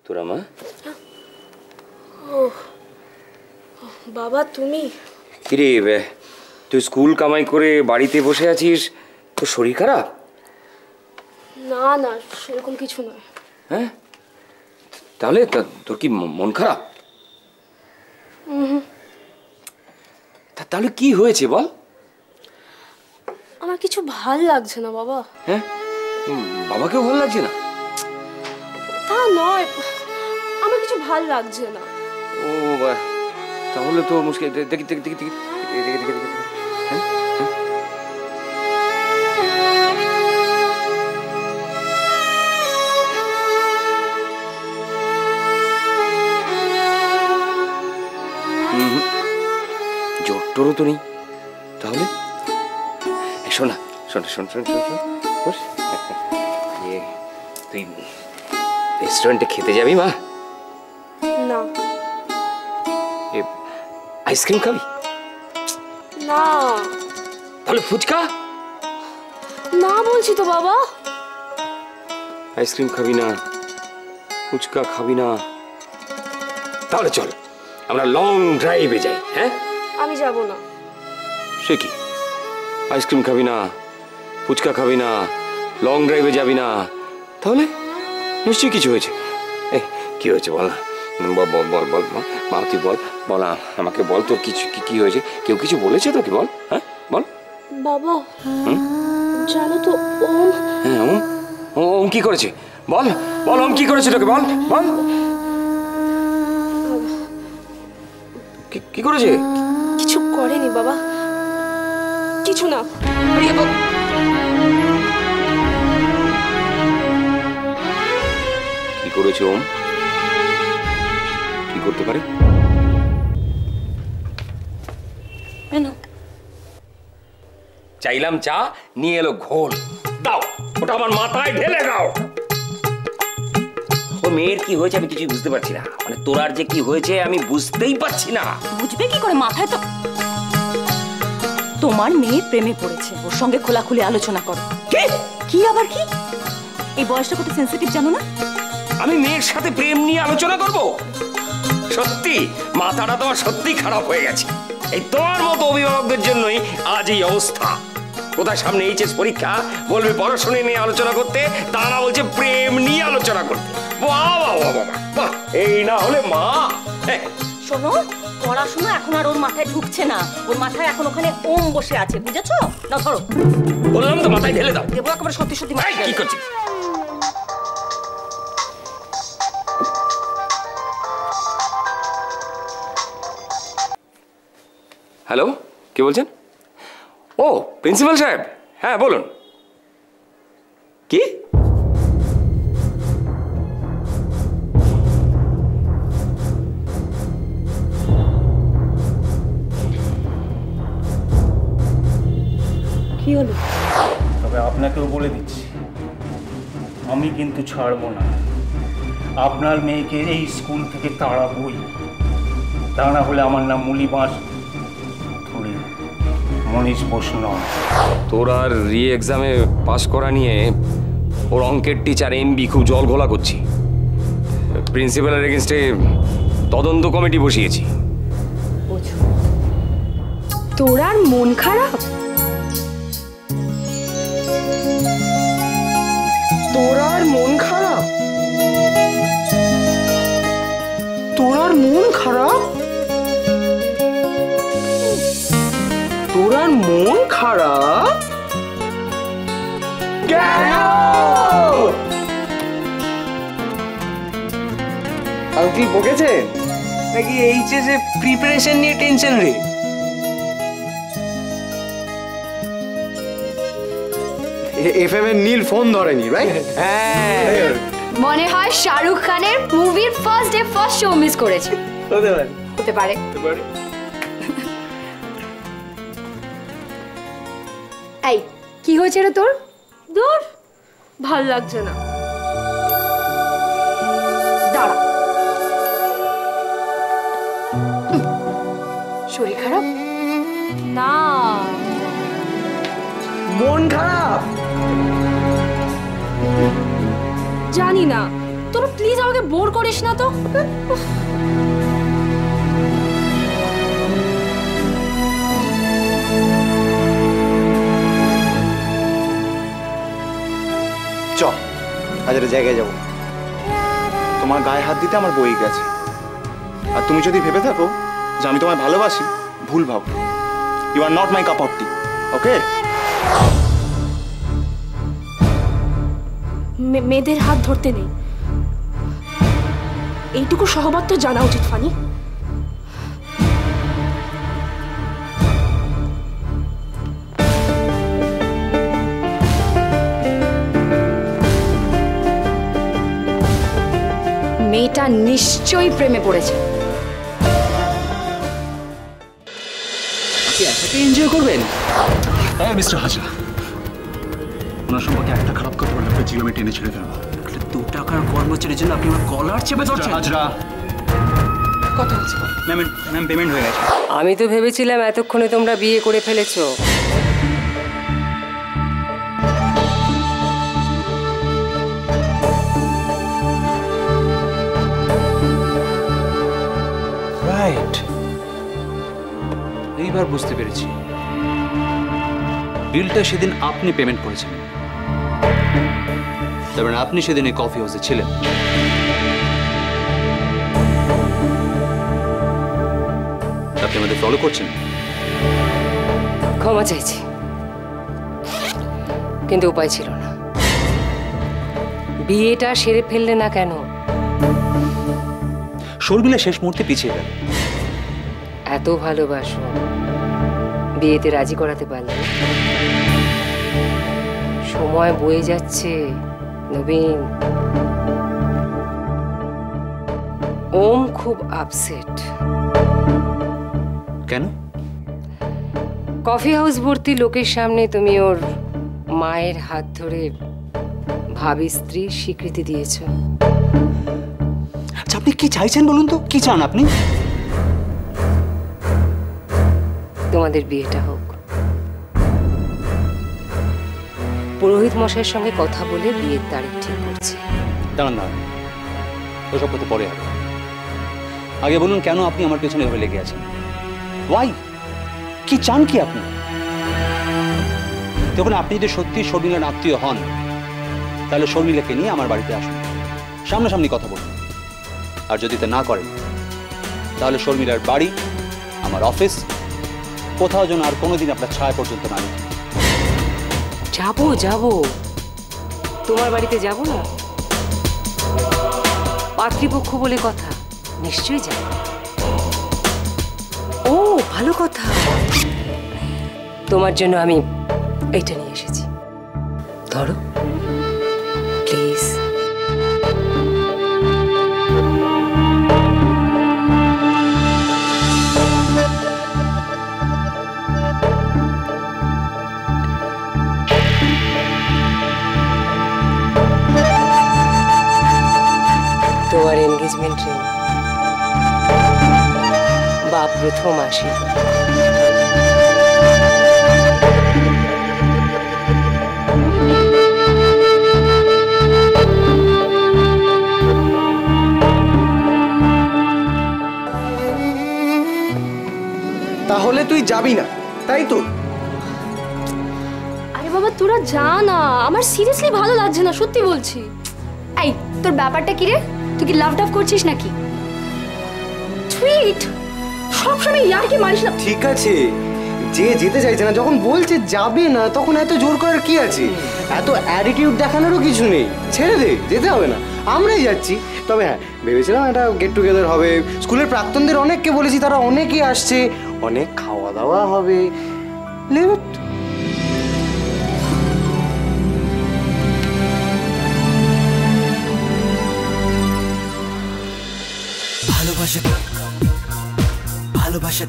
তোরা মা? ও বাবা তুমি? কিরে তুই স্কুল কামাই করে বাড়িতে বসে আছিস, তোর শরীর খারাপ? না না সেরকম কিছু নয়। হ্যাঁ তাহলে তোর কি মন খারাপ? তাহলে কি হয়েছে বল? আমার কিছু ভাল লাগছে না বাবা। হ্যাঁ বাবাকেও ভালো লাগছে না? তা নয়, আমার কিছু ভাল লাগছে না। ও তাহলে তো মুশকিল। দেখি দেখি দেখি দেখি দেখি দেখি দেখি হ্যাঁ জোর টোরও তো নেই। তাহলে শোনা শোন শোন শোন শোন শোন তুই রেস্টুরেন্টে খেতে যাবি মা? না। আইসক্রিম খাবি? না। তাহলে ফুচকা? না বলছি তো বাবা। আইসক্রিম খাবি না, ফুচকা খাবি না, তাহলে চল আমরা লং ড্রাইভে যাই। হ্যাঁ আমি যাব না। সে কি, আইসক্রিম খাবি না, ফুচকা খাবি না, লং ড্রাইভে যাবি না, তাহলে নিশ্চয়ই কিছু হয়েছে। কি হয়েছে বল না, বল বল বল বল মা, তুই বল বল আমাকে বল, তোর কিছু কি হয়েছে? কেউ কিছু বলেছে তোকে? বল হ্যাঁ বল। বাবা জানো তো ওম। হ্যাঁ ওম? ওম কি করেছে বল বল, ওম কি করেছে তোকে বল বল। কি করেছে? কিছু করেনি বাবা, কিছু না। কি করেছে ওম? কি করতে পারে? চাইলাম চা, নিয়ে এলো ঘোল। দাও ওটা আমার মাথায় ঢেলে দাও। ও মেয়ের কি হয়েছে আমি কিছুই বুঝতে পারছি না, মানে তোরার যে কি হয়েছে আমি বুঝতেই পারছি না। বুঝবে কি করে, মাথায় তো। তোমার মেয়ে প্রেমে পড়েছে, ওর সঙ্গে খোলাখুলি আলোচনা করো। কি আবার কি? এই বয়সটা কত সেন্সিটিভ জানো না? আমি মেয়ের সাথে প্রেম নিয়ে আলোচনা করব? সত্যি মাথাটা তোমার সত্যি খারাপ হয়ে গেছে। এই তোমার মতো অভিভাবকদের জন্যই আজ এই অবস্থা। কোথায় সামনে এইচএস পরীক্ষা, বলবে পড়াশোনা নিয়ে আলোচনা করতে, তারা বলছে প্রেম নিয়ে আলোচনা করতে। বাহ, এই না হলে মা। শোনো, পড়াশোনা এখন আর ওর মাথায় ঢুকছে না, ওর মাথায় এখন ওখানে ওম বসে আছে, বুঝেছো? না ধরো, বললাম তো মাথায় ঢেলে দাও। দেবো একেবারে সত্যি সত্যি। কি করছিস? হ্যালো, কে বলছেন? ও প্রিন্সিপাল সাহেব, হ্যাঁ বলুন। কি? কি হলো? তবে আপনাকেও বলে দিচ্ছি, আমি কিন্তু ছাড়বো না। আপনার মেয়েকে এই স্কুল থেকে তাড়াবই। তা না হলে আমার নাম মুলি বাঁশ ধরে মনীষ বোস নয়। তোর আর রি এক্সামে পাস করা নিয়ে ওর অঙ্কের টিচার এমবি খুব জল ঘোলা করছি। প্রিন্সিপালের এগেনস্টে তদন্ত কমিটি বসিয়েছি। তোর আর মন খারাপ? তোর আর মন খারাপ? তোর আর মন খারাপ? তোর আর মন খারাপ? কেন? আঙ্কেল বকেছে নাকি এইচএস এ প্রিপারেশন নিয়ে টেনশন রে? এফএম এর নীল ফোন ধরেনি, রাইট? হ্যাঁ, মনে হয় শাহরুখ খানের মুভির first day first show miss করেছে। হতে পারে, হতে পারে। এই কি হয়েছে রে তোর? দূর, ভাল লাগছে না। দাঁড়া, শরীর খারাপ? না, মন খারাপ? জানি না, তোরা প্লিজ আমাকে বোর করিস না তো। চ আজ একটা জায়গায় যাবো, তোমার গায়ে হাত দিতে আমার বই গেছে। আর তুমি যদি ভেবে থাকো যে আমি তোমায় ভালোবাসি, ভুল ভাবো। You are not my cup of tea, okay? মেয়েদের হাত ধরতে নেই, এইটুকু সহবত তো জানা উচিত ফানি। মেয়েটা নিশ্চয়ই প্রেমে পড়েছে। আপনি এটাকে এনজয় করবেন? হ্যাঁ মিস্টার হাজরা, ওনার সম্পর্কে একটা খারাপ কথা বলে আপনার জীবনে টেনে ছেড়ে ফেলবো। 2 টাকার কর্মচারীর জন্য আপনি আমার কলার চেপে ধরছেন? হাজরা, কথা হচ্ছে ম্যাম পেমেন্ট হয়ে গেছে। আমি তো ভেবেছিলাম এতক্ষণে তোমরা বিয়ে করে ফেলেছো। রাইট, এইবার বুঝতে পেরেছি। বিলটা সেদিন আপনি পেমেন্ট করেছিলেন, তার মানে আপনি সেদিন এই কফি হাউসে ছিলেন। আপনি আমাদের ফলো করছেন? ক্ষমা চাইছি, কিন্তু উপায় ছিল না। বিয়েটা সেরে ফেললে না কেন? শর্মিলা শেষ মুহূর্তে পিছিয়ে গেল। এত ভালোবাসো, বিয়েতে রাজি করাতে পারলে? সময় বয়ে যাচ্ছে নবীন। ওম খুব আপসেট। কেন? কফি হাউস ভর্তি লোকের সামনে তুমি ওর মায়ের হাত ধরে ভাবি স্ত্রীর স্বীকৃতি দিয়েছো। আচ্ছা, আপনি কি চাইছেন বলুন তো? কি চান আপনি? তোমাদের বিয়েটা হোক। পুরোহিত মশাইয়ের সঙ্গে কথা বলে বিয়ের তারিখ ঠিক করছি। দাঁড়ান দাঁড়ান, ওসব কথা পরে হবে। আগে বলুন, কেন আপনি আমার পেছনে এভাবে লেগে আছেন? ওয়াই? কি চান কি আপনি? দেখুন, আপনি যদি সত্যি শর্মিলার আত্মীয় হন, তাহলে শর্মিলাকে নিয়ে আমার বাড়িতে আসুন, সামনাসামনি কথা বলুন। আর যদি তা না করেন, তাহলে শর্মিলার বাড়ি, আমার অফিস, কোথাও যেন আর কোনোদিন আপনার ছায়া পর্যন্ত না দেখি। যাবো যাবো, তোমার বাড়িতে যাব না? পাত্রীপক্ষ বলে কথা, নিশ্চয়ই যাব। ও ভালো কথা, তোমার জন্য আমি এইটা নিয়ে এসেছি, ধরো প্লিজ। তোমার এনগেজমেন্ট রিং বা প্রথম আশীর্বাদ। তাহলে তুই যাবি না, তাই তো? আরে বাবা তোরা যা না, আমার সিরিয়াসলি ভালো লাগছে না, সত্যি বলছি। এই তোর ব্যাপারটা কি রে? তুই কি লাভ টাভ করছিস নাকি? টুইট সবসময় ইয়ার কি মারিস না। ঠিক আছে, যে যেতে চাইছে না, যখন বলছে যাবে না, তখন এত জোর করার কি আছে? এত অ্যাটিটিউড দেখানোরও কিছু নেই। ছেড়ে দে, যেতে হবে না, আমরাই যাচ্ছি। তবে হ্যাঁ, ভেবেছিলাম একটা গেট টুগেদার হবে। স্কুলের প্রাক্তনদের অনেককে বলেছি, তারা অনেকে আসছে, অনেক খাওয়া দাওয়া হবে। Live it. ভালোবাসা ভালোবাসা